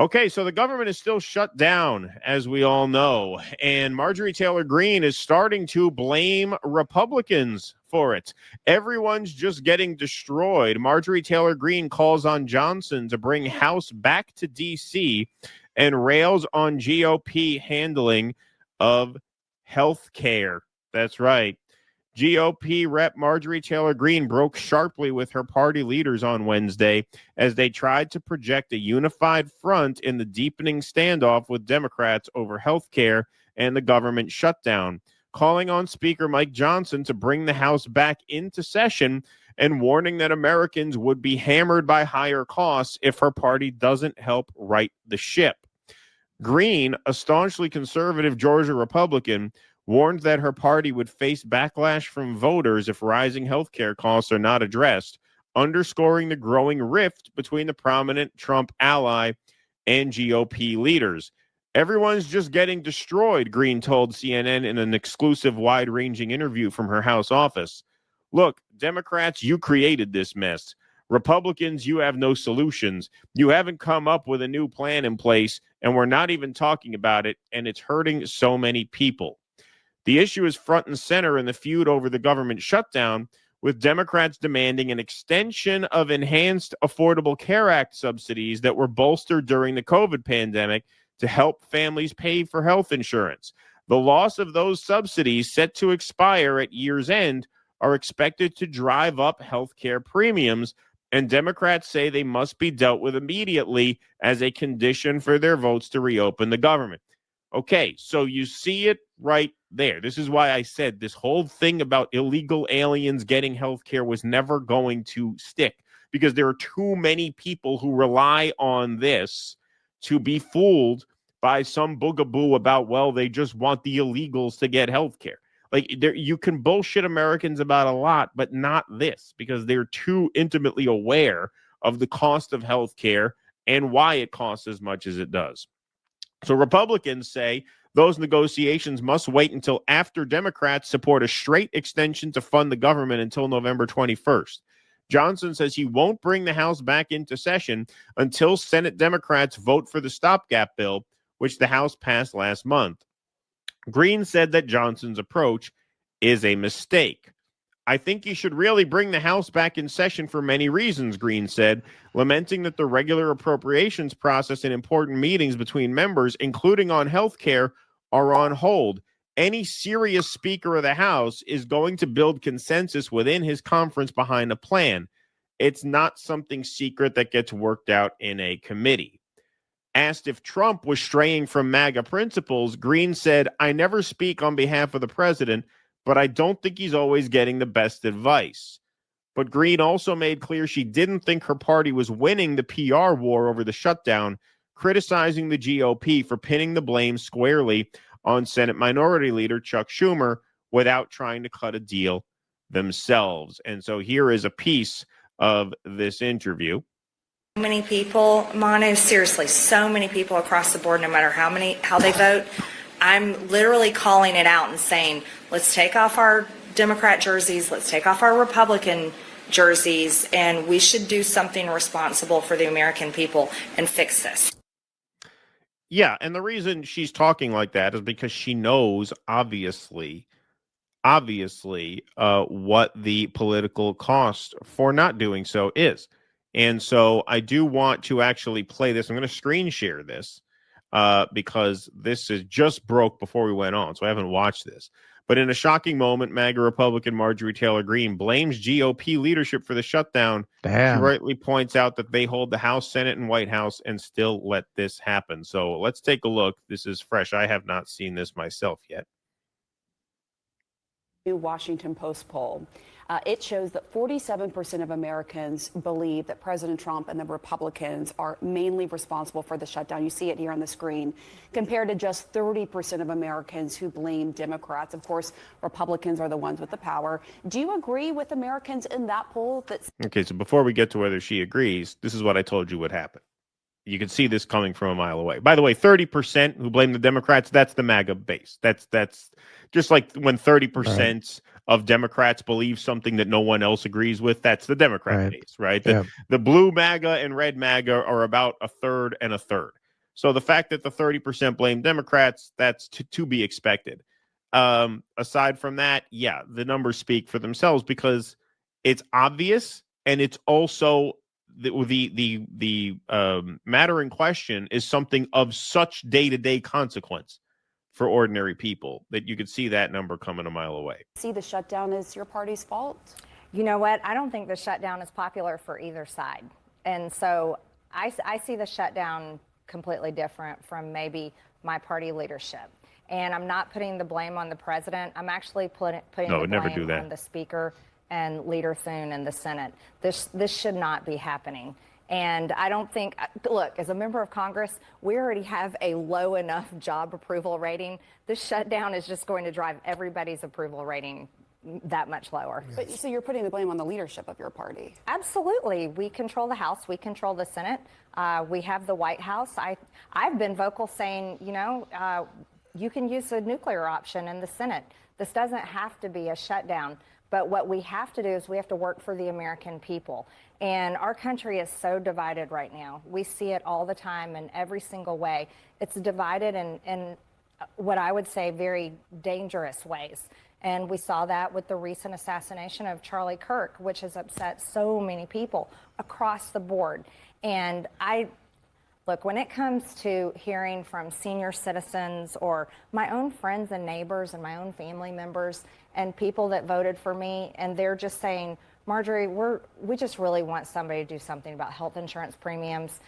Okay, so the government is still shut down, as we all know, and Marjorie Taylor Greene is starting to blame Republicans for it. Everyone's just getting destroyed. Marjorie Taylor Greene calls on Johnson to bring House back to D.C. and rails on GOP handling of health care. That's right. GOP Rep. Marjorie Taylor Greene broke sharply with her party leaders on Wednesday as they tried to project a unified front in the deepening standoff with Democrats over health care and the government shutdown, calling on Speaker Mike Johnson to bring the House back into session and warning that Americans would be hammered by higher costs if her party doesn't help right the ship. Greene, a staunchly conservative Georgia Republican, warned that her party would face backlash from voters if rising healthcare costs are not addressed, underscoring the growing rift between the prominent Trump ally and GOP leaders. Everyone's just getting destroyed, Greene told CNN in an exclusive wide-ranging interview from her House office. Look, Democrats, you created this mess. Republicans, you have no solutions. You haven't come up with a new plan in place, and we're not even talking about it, and it's hurting so many people. The issue is front and center in the feud over the government shutdown, with Democrats demanding an extension of enhanced Affordable Care Act subsidies that were bolstered during the COVID pandemic to help families pay for health insurance. The loss of those subsidies, set to expire at year's end, are expected to drive up health care premiums, and Democrats say they must be dealt with immediately as a condition for their votes to reopen the government. Okay, so you see it right there. This is why I said this whole thing about illegal aliens getting health care was never going to stick, because there are too many people who rely on this to be fooled by some boogaboo about, well, they just want the illegals to get health care. Like, you can bullshit Americans about a lot, but not this, because they're too intimately aware of the cost of health care and why it costs as much as it does. So Republicans say those negotiations must wait until after Democrats support a straight extension to fund the government until November 21st. Johnson says he won't bring the House back into session until Senate Democrats vote for the stopgap bill, which the House passed last month. Greene said that Johnson's approach is a mistake. I think you should really bring the House back in session for many reasons, Greene said, lamenting that the regular appropriations process and important meetings between members, including on health care, are on hold. Any serious Speaker of the House is going to build consensus within his conference behind a plan. It's not something secret that gets worked out in a committee. Asked if Trump was straying from MAGA principles, Greene said, I never speak on behalf of the president, but I don't think he's always getting the best advice. But Greene also made clear she didn't think her party was winning the PR war over the shutdown, criticizing the GOP for pinning the blame squarely on Senate Minority Leader Chuck Schumer without trying to cut a deal themselves. And so here is a piece of this interview. So many people, Manu, seriously, so many people across the board, no matter how they vote. I'm literally calling it out and saying, let's take off our Democrat jerseys, let's take off our Republican jerseys, and we should do something responsible for the American people and fix this. Yeah, and the reason she's talking like that is because she knows, obviously, what the political cost for not doing so is. And so I do want to actually play this. I'm going to screen share this because this is just broke before we went on, so I haven't watched this. But in a shocking moment, MAGA Republican Marjorie Taylor Greene blames GOP leadership for the shutdown. Damn. She rightly points out that they hold the House, Senate, and White House and still let this happen. So let's take a look. This is fresh. I have not seen this myself yet. New Washington Post poll. It shows that 47% of Americans believe that President Trump and the Republicans are mainly responsible for the shutdown. You see it here on the screen, compared to just 30% of Americans who blame Democrats. Of course, Republicans are the ones with the power. Do you agree with Americans in that poll? Okay, so before we get to whether she agrees, this is what I told you would happen. You can see this coming from a mile away. By the way, 30% who blame the Democrats, that's the MAGA base. That's just like when 30% of Democrats believe something that no one else agrees with, that's the Democrat base, right? The blue MAGA and red MAGA are about a third and a third. So the fact that the 30% blame Democrats, that's to be expected. Aside from that, yeah, the numbers speak for themselves because it's obvious, and it's also the matter in question is something of such day-to-day consequence for ordinary people that you could see that number coming a mile away. See the shutdown as your party's fault? You know what? I don't think the shutdown is popular for either side. And so I see the shutdown completely different from maybe my party leadership. And I'm not putting the blame on the president. I'm actually putting the blame on the speaker and Leader Thune in the Senate. This should not be happening. And I don't think, look, as a member of Congress, we already have a low enough job approval rating. This shutdown is just going to drive everybody's approval rating that much lower. Yes. But, so you're putting the blame on the leadership of your party? Absolutely. We control the House. We control the Senate. We have the White House. I've been vocal saying, you can use the nuclear option in the Senate. This doesn't have to be a shutdown. But what we have to do is we have to work for the American people. And our country is so divided right now. We see it all the time in every single way. It's divided in what I would say very dangerous ways. And we saw that with the recent assassination of Charlie Kirk, which has upset so many people across the board. And look, when it comes to hearing from senior citizens or my own friends and neighbors and my own family members and people that voted for me, and they're just saying, Marjorie, we just really want somebody to do something about health insurance premiums.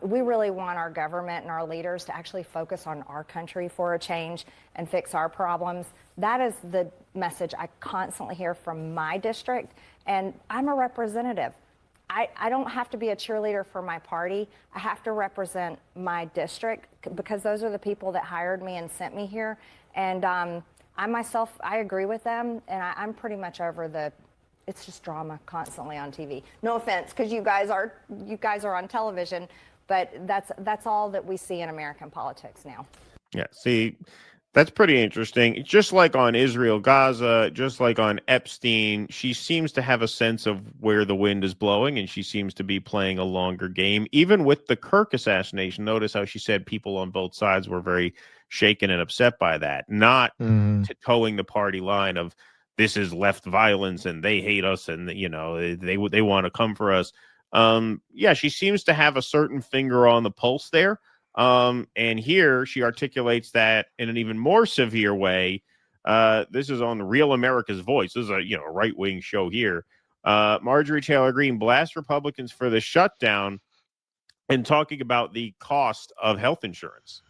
We really want our government and our leaders to actually focus on our country for a change and fix our problems. That is the message I constantly hear from my district, and I'm a representative. I don't have to be a cheerleader for my party. I have to represent my district because those are the people that hired me and sent me here. And I agree with them, and I'm pretty much over it's just drama constantly on TV. No offense, because you guys are on television, but that's all that we see in American politics now. Yeah, see, that's pretty interesting. Just like on Israel, Gaza, just like on Epstein, she seems to have a sense of where the wind is blowing, and she seems to be playing a longer game. Even with the Kirk assassination, notice how she said people on both sides were very shaken and upset by that, not towing the party line of this is left violence and they hate us and they want to come for us. Yeah, she seems to have a certain finger on the pulse there. And here she articulates that in an even more severe way. This is on Real America's Voice. This is a right-wing show here. Marjorie Taylor Greene blasts Republicans for the shutdown and talking about the cost of health insurance.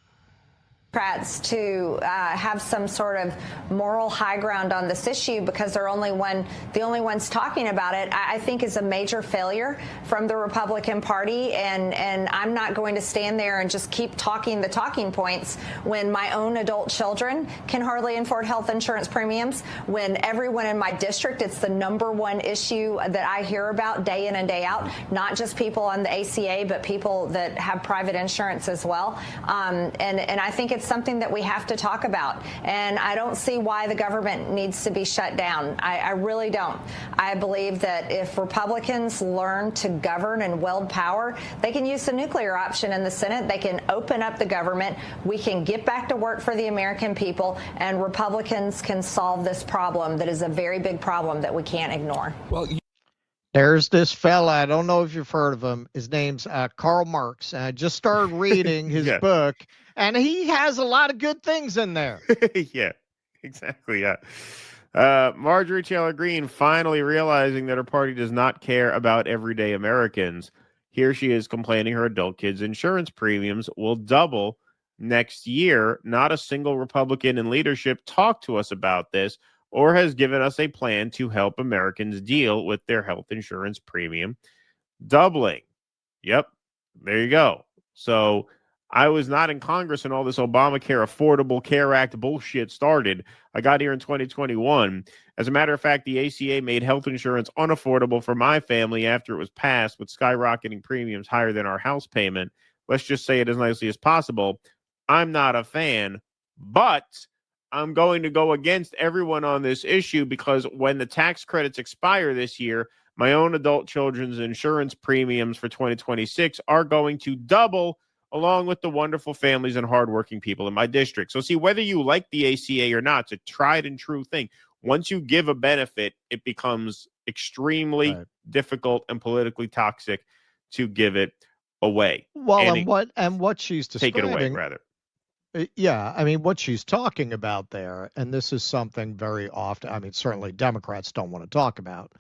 Democrats to have some sort of moral high ground on this issue because they're the only ones talking about it, I think is a major failure from the Republican Party. And I'm not going to stand there and just keep talking the talking points when my own adult children can hardly afford health insurance premiums, when everyone in my district, it's the #1 issue that I hear about day in and day out, not just people on the ACA, but people that have private insurance as well. And I think it's something that we have to talk about. And I don't see why the government needs to be shut down. I really don't. I believe that if Republicans learn to govern and wield power, they can use the nuclear option in the Senate. They can open up the government. We can get back to work for the American people, and Republicans can solve this problem that is a very big problem that we can't ignore. Well, there's this fella, I don't know if you've heard of him. His name's Karl Marx. And I just started reading his book, and he has a lot of good things in there. Yeah, exactly. Yeah. Marjorie Taylor Greene finally realizing that her party does not care about everyday Americans. Here she is complaining her adult kids' insurance premiums will double next year. Not a single Republican in leadership talked to us about this or has given us a plan to help Americans deal with their health insurance premium doubling. Yep, there you go. So I was not in Congress when all this Obamacare Affordable Care Act bullshit started. I got here in 2021. As a matter of fact, the ACA made health insurance unaffordable for my family after it was passed, with skyrocketing premiums higher than our house payment. Let's just say it as nicely as possible. I'm not a fan, but I'm going to go against everyone on this issue because when the tax credits expire this year, my own adult children's insurance premiums for 2026 are going to double along with the wonderful families and hardworking people in my district. So see, whether you like the ACA or not, it's a tried and true thing. Once you give a benefit, it becomes extremely difficult and politically toxic to give it away. Well, and what she's take it away, describing, rather. Yeah, I mean, what she's talking about there, and this is something very often, I mean, certainly Democrats don't want to talk about.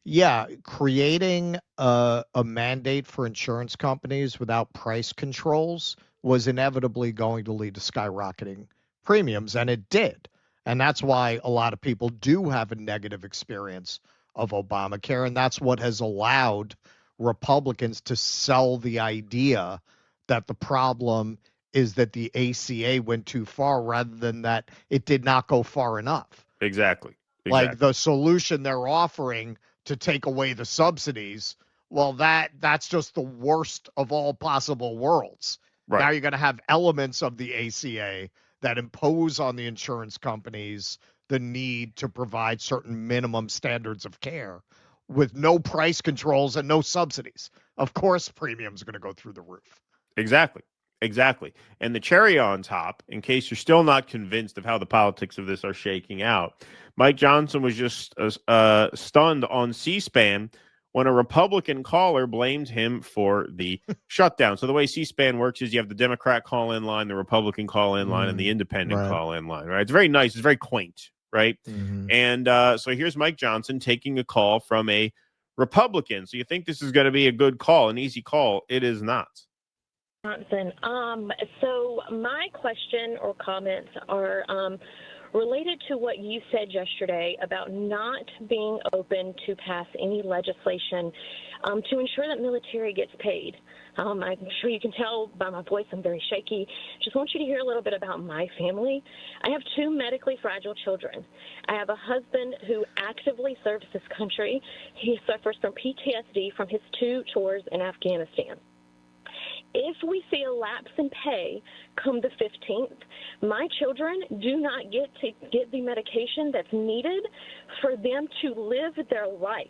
Yeah, creating a mandate for insurance companies without price controls was inevitably going to lead to skyrocketing premiums, and it did. And that's why a lot of people do have a negative experience of Obamacare, and that's what has allowed Republicans to sell the idea that the problem is that the ACA went too far rather than that it did not go far enough. Exactly. Like the solution they're offering to take away the subsidies, well, that's just the worst of all possible worlds. Right. Now you're going to have elements of the ACA that impose on the insurance companies the need to provide certain minimum standards of care with no price controls and no subsidies. Of course, premiums are going to go through the roof. Exactly. And the cherry on top, in case you're still not convinced of how the politics of this are shaking out, Mike Johnson was just stunned on C-SPAN when a Republican caller blamed him for the shutdown. So the way C-SPAN works is you have the Democrat call-in line, the Republican call-in line, and the independent call-in line, right? It's very nice. It's very quaint, right? Mm-hmm. And so here's Mike Johnson taking a call from a Republican. So you think this is going to be a good call, an easy call. It is not. Johnson. So my question or comments are related to what you said yesterday about not being open to pass any legislation to ensure that military gets paid. I'm sure you can tell by my voice I'm very shaky. Just want you to hear a little bit about my family. I have 2 medically fragile children. I have a husband who actively serves this country. He suffers from PTSD from his 2 tours in Afghanistan. If we see a lapse in pay come the 15th, my children do not get to get the medication that's needed for them to live their life,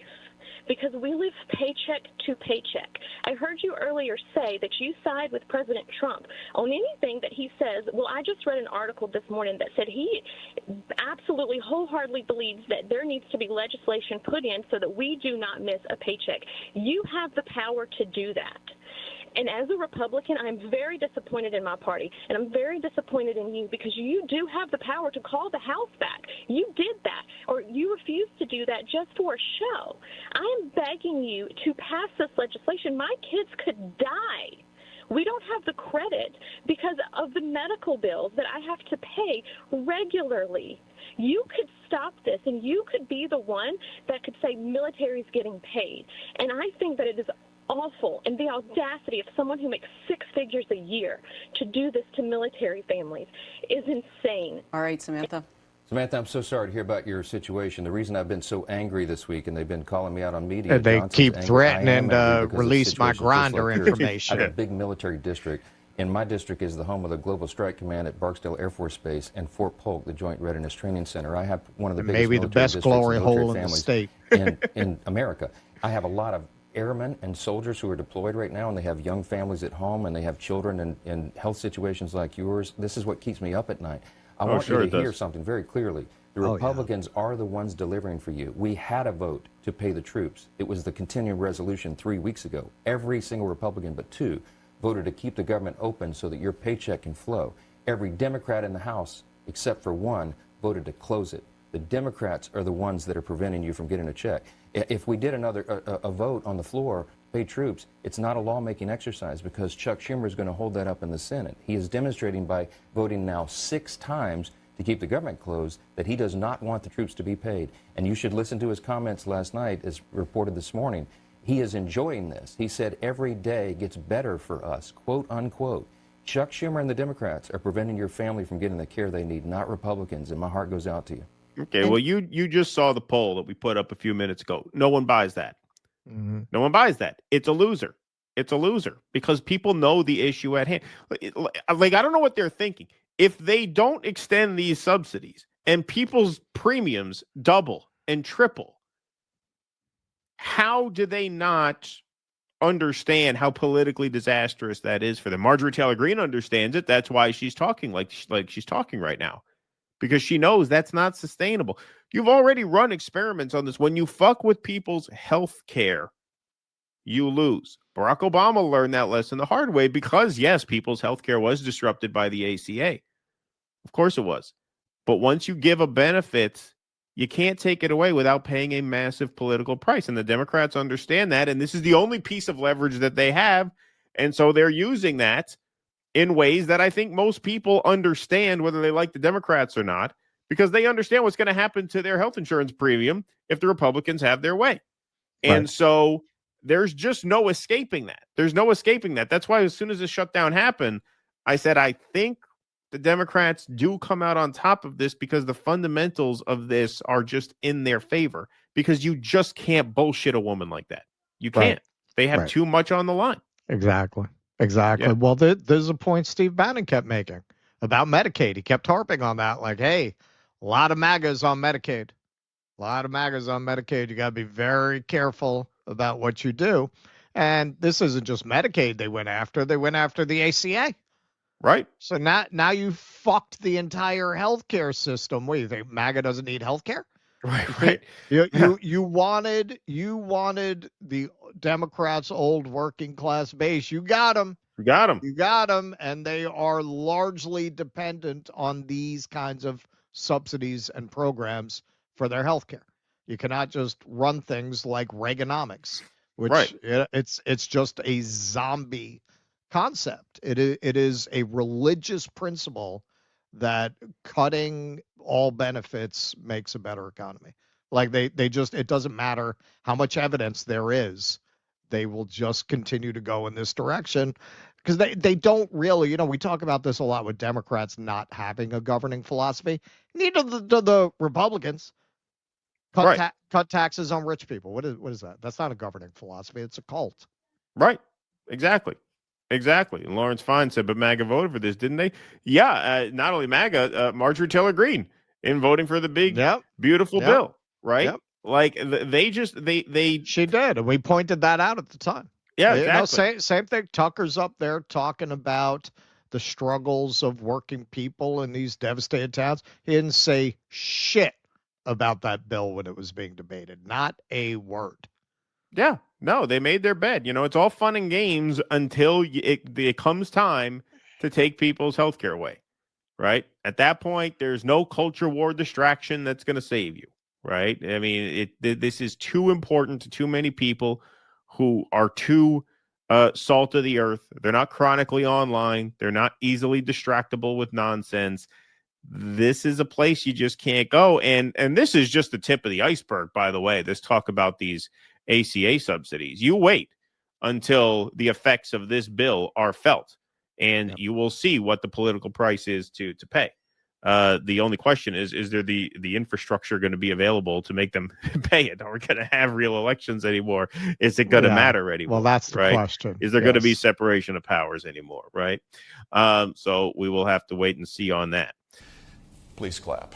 because we live paycheck to paycheck. I heard you earlier say that you side with President Trump on anything that he says. Well, I just read an article this morning that said he absolutely wholeheartedly believes that there needs to be legislation put in so that we do not miss a paycheck. You have the power to do that. And as a Republican, I'm very disappointed in my party, and I'm very disappointed in you, because you do have the power to call the House back. You did that, or you refused to do that just for a show. I'm begging you to pass this legislation. My kids could die. We don't have the credit because of the medical bills that I have to pay regularly. You could stop this, and you could be the one that could say military's getting paid. And I think that it is awful, and the audacity of someone who makes 6 figures a year to do this to military families is insane. All right, Samantha. Samantha, I'm so sorry to hear about your situation. The reason I've been so angry this week, and they've been calling me out on media. They Johnson's keep angry. threatening to release my grinder information. I have a big military district, and my district is the home of the Global Strike Command at Barksdale Air Force Base and Fort Polk, the Joint Readiness Training Center. I have one of the biggest maybe the best glory hole in the state in America. I have a lot of airmen and soldiers who are deployed right now, and they have young families at home, and they have children in health situations like yours. This is what keeps me up at night. I want you to hear something very clearly. The Republicans are the ones delivering for you. We had a vote to pay the troops. It was the continuing resolution 3 weeks ago. Every single Republican but 2 voted to keep the government open so that your paycheck can flow. Every Democrat in the House, except for 1, voted to close it. The Democrats are the ones that are preventing you from getting a check. If we did a vote on the floor, pay troops, it's not a lawmaking exercise, because Chuck Schumer is going to hold that up in the Senate. He is demonstrating by voting now 6 times to keep the government closed that he does not want the troops to be paid. And you should listen to his comments last night, as reported this morning. He is enjoying this. He said every day gets better for us, quote unquote. Chuck Schumer and the Democrats are preventing your family from getting the care they need, not Republicans, and my heart goes out to you. Okay, well, you just saw the poll that we put up a few minutes ago. No one buys that. Mm-hmm. No one buys that. It's a loser. It's a loser because people know the issue at hand. Like, I don't know what they're thinking. If they don't extend these subsidies and people's premiums double and triple, how do they not understand how politically disastrous that is for them. Marjorie Taylor Greene understands it. That's why she's talking like she's talking right now, because she knows that's not sustainable. You've already run experiments on this. When you fuck with people's health care, you lose. Barack Obama learned that lesson the hard way because, yes, people's health care was disrupted by the ACA. Of course it was. But once you give a benefit, you can't take it away without paying a massive political price. And the Democrats understand that. And this is the only piece of leverage that they have. And so they're using that in ways that I think most people understand, whether they like the Democrats or not, because they understand what's going to happen to their health insurance premium if the Republicans have their way. And so there's just no escaping that. There's no escaping that. That's why as soon as the shutdown happened, I said, I think the Democrats do come out on top of this because the fundamentals of this are just in their favor, because you just can't bullshit a woman like that. You can't. They have too much on the line. Exactly. Yeah. Well, there's a point Steve Bannon kept making about Medicaid. He kept harping on that, like, hey, a lot of MAGAs on Medicaid. A lot of MAGAs on Medicaid. You got to be very careful about what you do. And this isn't just Medicaid they went after. They went after the ACA. Right. So now you fucked the entire healthcare system. What do you think? MAGA doesn't need healthcare? Right. You wanted the Democrats' old working class base. You got them. You got them, and they are largely dependent on these kinds of subsidies and programs for their healthcare. You cannot just run things like Reaganomics, which it's just a zombie concept. It is a religious principle that cutting all benefits makes a better economy. Like they just, it doesn't matter how much evidence there is, they will just continue to go in this direction because they don't really, we talk about this a lot with Democrats not having a governing philosophy. Neither the Republicans. Cut taxes on rich people. What is that? That's not a governing philosophy. It's a cult. Right. Exactly. And Lawrence Fine said, but MAGA voted for this, didn't they? Yeah. Not only MAGA, Marjorie Taylor Greene in voting for the big, beautiful bill. Right. Yep. Like they she did. And we pointed that out at the time. Yeah. Exactly. Same thing. Tucker's up there talking about the struggles of working people in these devastated towns. He didn't say shit about that bill when it was being debated. Not a word. Yeah. No, they made their bed. It's all fun and games until it comes time to take people's health care away, right? At that point, there's no culture war distraction that's going to save you, right? I mean, this is too important to too many people who are too salt of the earth. They're not chronically online. They're not easily distractible with nonsense. This is a place you just can't go. And this is just the tip of the iceberg, by the way, this talk about these ACA subsidies. You wait until the effects of this bill are felt, and you will see what the political price is to pay. The only question is there the infrastructure going to be available to make them pay it? Are we going to have real elections anymore? Is it going to matter anymore? Well, that's the question. Is there going to be separation of powers anymore? Right. So we will have to wait and see on that. Please clap.